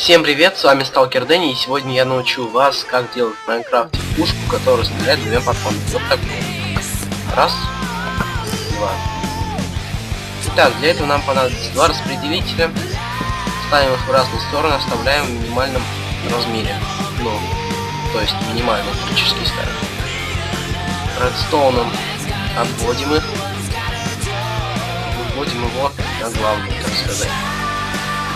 Всем привет, с вами Сталкер Дэнни, и сегодня я научу вас, как делать в Майнкрафте пушку, которая стреляет двумя патронами. Вот так. Раз, два. Итак, для этого нам понадобится два распределителя. Ставим их в разные стороны, оставляем в минимальном размере. Ну, то есть минимально практически ставим. Редстоуном отводим их. Выводим его на главную, так сказать.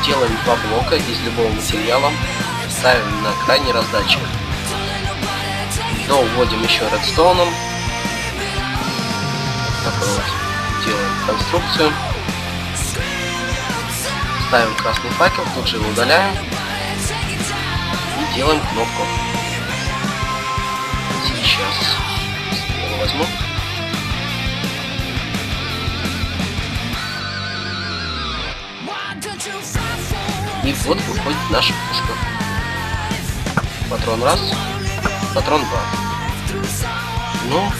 Делаем два блока из любого материала, ставим на крайний раздатчик. Доводим еще редстоуном. Такой вот делаем конструкцию. Ставим красный факел, тут же его удаляем. И делаем кнопку. Сейчас его возьму. И вот выходит наша пушка. Патрон раз, патрон два. Ну,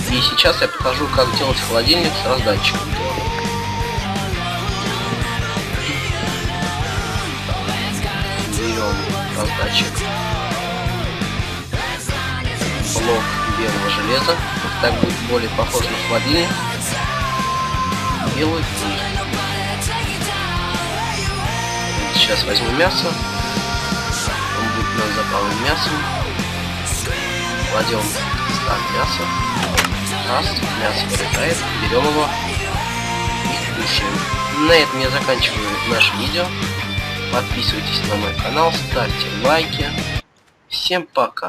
и сейчас я покажу, как делать холодильник с раздатчиком. Берем раздатчик, блок белого железа, так будет более похож на холодильник. Белый пульт. Сейчас возьму мясо. Он будет у нас заправлен мясом. Кладем стак мяса. Раз, мясо вылетает. Берем его и кушаем. На этом я заканчиваю наше видео. Подписывайтесь на мой канал, ставьте лайки. Всем пока.